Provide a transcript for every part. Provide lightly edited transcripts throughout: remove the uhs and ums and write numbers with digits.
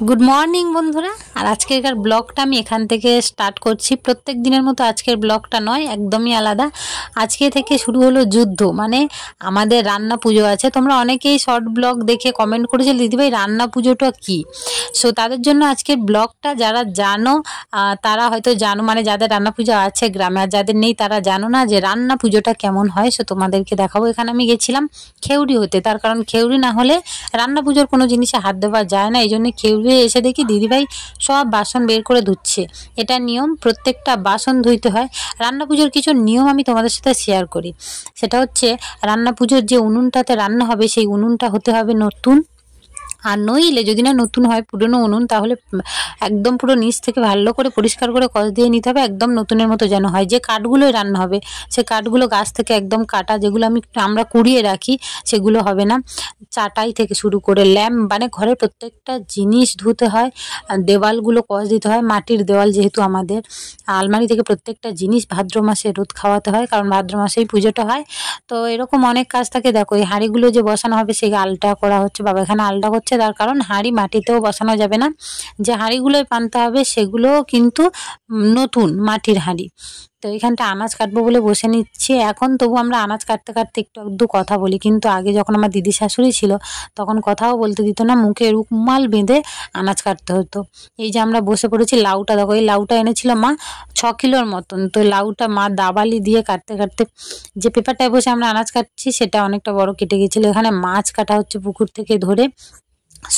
Good morning বন্ধুরা। আর আজকের ব্লগটা আমি এখান থেকে স্টার্ট করছি। প্রত্যেক দিনের মতো আজকের ব্লগটা নয়, একদমই আলাদা। আজকে থেকে শুরু হলো যুদ্ধ, মানে আমাদের রান্না পুজো আছে। তোমরা অনেকেই শর্ট ব্লগ দেখে কমেন্ট করেছিলে দিদিভাই রান্না পুজোটা কি। সো তাদের জন্য আজকের ব্লগটা যারা জানো তারা হয়তো জানো, মানে যাদের রান্না পুজো আছে গ্রামে, আর যাদের নেই তারা জানো না যে রান্না পুজোটা কেমন হয়। সো তোমাদেরকে দেখাবো। এখানে আমি গেছিলাম খেউড়ি হতে, তার কারণ খেউড়ি না হলে রান্না পুজোর কোনো জিনিসে হাত দেওয়া যায় না। এই জন্য খেউড়ি এসে দেখি দিদিভাই সব বাসন বের করে ধুচ্ছে। এটা নিয়ম, প্রত্যেকটা বাসন ধুইতে হয়। রান্না পুজোর কিছু নিয়ম আমি তোমাদের সাথে শেয়ার করি। সেটা হচ্ছে রান্না পুজোর যে উনুনটাতে রান্না হবে সেই উনুনটা হতে হবে নতুন, আর নইলে যদি না নতুন হয় পুরনো উনুন, তাহলে একদম পুরো নিচ থেকে ভালো করে পরিষ্কার করে কষ দিয়ে নিতে হবে, একদম নতুনের মতো যেন হয়। যে কাঠগুলোই রান্না হবে সে কাঠগুলো গাছ থেকে একদম কাটা, যেগুলো আমরা কুড়িয়ে রাখি সেগুলো হবে না। চাটাই থেকে শুরু করে ল্যাম্প, মানে ঘরের প্রত্যেকটা জিনিস ধুতে হয়। দেওয়ালগুলো কষ দিতে হয়, মাটির দেওয়াল যেহেতু আমাদের। আলমারি থেকে প্রত্যেকটা জিনিস ভাদ্র মাসে রোদ খাওয়াতে হয়, কারণ ভাদ্র মাসেই পুজোটা হয়। তো এরকম অনেক কাজ থাকে। দেখো এই হাঁড়িগুলো যে বসানো হবে সেই আলটা করা হচ্ছে, বাবা এখানে আলটা করছে। তার কারণ হাঁড়ি মাটিতেও বসানো যাবে না, যে হাঁড়িগুলোই পানতে হবে সেগুলোও কিন্তু নতুন মাটির হাঁড়ি। তো এখানটা আনাজ কাটবো বলে বসে নিচ্ছি এখন। তবু আমরা আনাজ কাটতে কাটতে একটু একটু কথা বলি, কিন্তু আগে যখন আমার দিদি শাশুড়ি ছিল তখন কথাও বলতে দিত না, মুখে রুমাল বেঁধে আনাজ কাটতে হতো। এই যে আমরা বসে পড়েছি, লাউটা দেখো, এই লাউটা এনেছিল মা 6 কিলোর মতন। তো লাউটা মা দাবালি দিয়ে কাটতে কাটতে যে পেপারটায় বসে আমরা আনাজ কাটছি সেটা অনেকটা বড় কেটে গেছিলো। এখানে মাছ কাটা হচ্ছে পুকুর থেকে ধরে।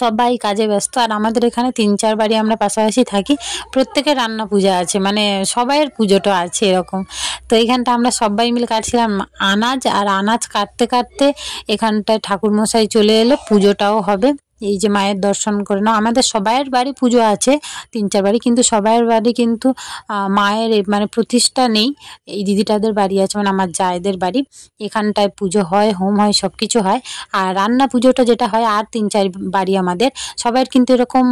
সবাই কাজে ব্যস্ত। আর আমাদের এখানে 3-4 বাড়ি আমরা পাশাপাশি থাকি, প্রত্যেকের রান্না পূজা আছে, মানে সবাইয়ের পুজোটা আছে এরকম। তো এইখানটা আমরা সবাই মিলে কাটছিলাম আনাজ, আর আনাজ কাটতে কাটতে এখানটায় ঠাকুরমশাই চলে এলো, পুজোটাও হবে। এই যে মায়ের দর্শন করে নাও। আমাদের সবাইয়ের বাড়ি পুজো আছে 3-4 বাড়ি, কিন্তু সবাইয়ের বাড়ি কিন্তু মায়ের মানে প্রতিষ্ঠা নেই। এই দিদিটাদের বাড়ি আছে, মানে আমার জায়েদের বাড়ি, এখানটায় পুজো হয়, হোম হয়, সব কিছু হয়। আর রান্না পুজোটা যেটা হয় আর 3-4 বাড়ি আমাদের সবাইয়ের কিন্তু এরকম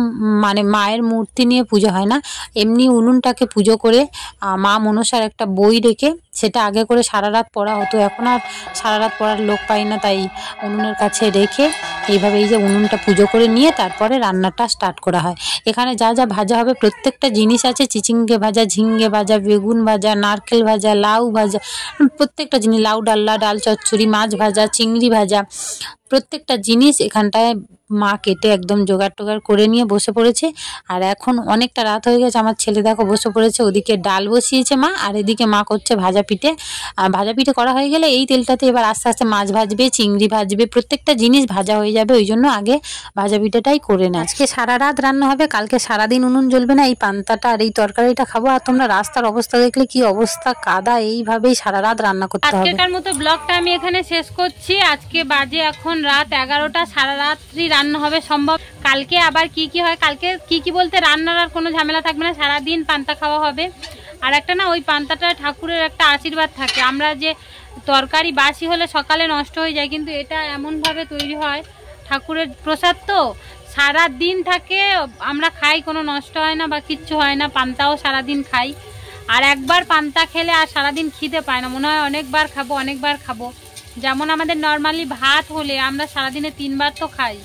মানে মায়ের মূর্তি নিয়ে পুজো হয় না, এমনি উনুনটাকে পুজো করে মা মনসার একটা বই রেখে সেটা আগে করে সারা রাত পড়া হতো। এখন আর সারা রাত পড়ার লোক পাই না, তাই উনুনের কাছে রেখে এইভাবে এই যে উনুনটা পুজো করে নিয়ে তারপরে রান্নাটা স্টার্ট করা হয়। এখানে যা যা ভাজা হবে প্রত্যেকটা জিনিস আছে, চিচিঙ্গে ভাজা, ঝিঙ্গে ভাজা, বেগুন ভাজা, নারকেল ভাজা, লাউ ভাজা, প্রত্যেকটা জিনিস, লাউ ডাল্লা, ডাল চচ্চড়ি, মাছ ভাজা, চিংড়ি ভাজা, প্রত্যেকটা জিনিস এখানটায় মা কেটে একদম জোগাড় টোগাড় করে নিয়ে বসে পড়েছে। আর এখন অনেকটা রাত হয়ে গেছে, আমার ছেলে দেখো বসে পড়েছে, ওদিকে ডাল বসিয়েছে মা, আর এদিকে মা করছে ভাজা পিঠে। আর ভাজা পিঠে করা হয়ে গেলে এই তেলটাতে এবার আস্তে আস্তে মাছ ভাজবে, চিংড়ি ভাজবে, প্রত্যেকটা জিনিস ভাজা হয়ে যাবে। ওই জন্য আগে ভাজা পিঠেটাই করে নেয়। আজকে সারা রাত রান্না হবে, কালকে সারাদিন উনুন জ্বলবে না। এই পান্তাটা আর এই তরকারিটা খাবো। আর তোমরা রাস্তার অবস্থা দেখলে কি অবস্থা, কাদা, এইভাবেই সারা রাত রান্না করতে হবে। আজকের মতো ব্লগটা আমি এখানে শেষ করছি। আজকে বাজে এখন রাত 11টা, সারা রাত্রি রান্না হবে সম্ভব। কালকে আবার কি কি হয়, কালকে কি বলতে রান্নার আর কোনো ঝামেলা থাকবে না, সারাদিন পান্তা খাওয়া হবে। আর একটা না, ওই পান্তাটা ঠাকুরের একটা আশীর্বাদ থাকে। আমরা যে তরকারি বাসি হলে সকালে নষ্ট হয়ে যায়, কিন্তু এটা এমনভাবে তৈরি হয়, ঠাকুরের প্রসাদ তো সারা দিন থাকে, আমরা খাই, কোনো নষ্ট হয় না বা কিচ্ছু হয় না। পান্তাও সারাদিন খাই। আর একবার পান্তা খেলে আর সারাদিন খিদে পায় না, মনে হয় অনেকবার খাবো অনেকবার খাবো। যেমন আমাদের নর্মালি ভাত হলে আমরা সারাদিনে 3 বার তো খাই,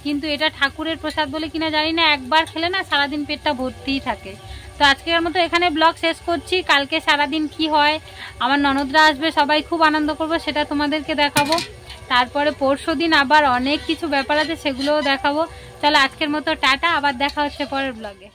কিন্তু এটা ঠাকুরের প্রসাদ বলে কিনা জানি না, একবার খেলে না সারাদিন পেটটা ভর্তিই থাকে। তো আজকের মতো এখানে ব্লগ শেষ করছি। কালকে সারাদিন কি হয়, আমার ননদরা আসবে, সবাই খুব আনন্দ করবো, সেটা তোমাদেরকে দেখাবো। তারপরে পরশুদিন আবার অনেক কিছু ব্যাপার আছে, সেগুলোও দেখাবো। চলো আজকের মতো টাটা, আবার দেখা হচ্ছে পরের ব্লগে।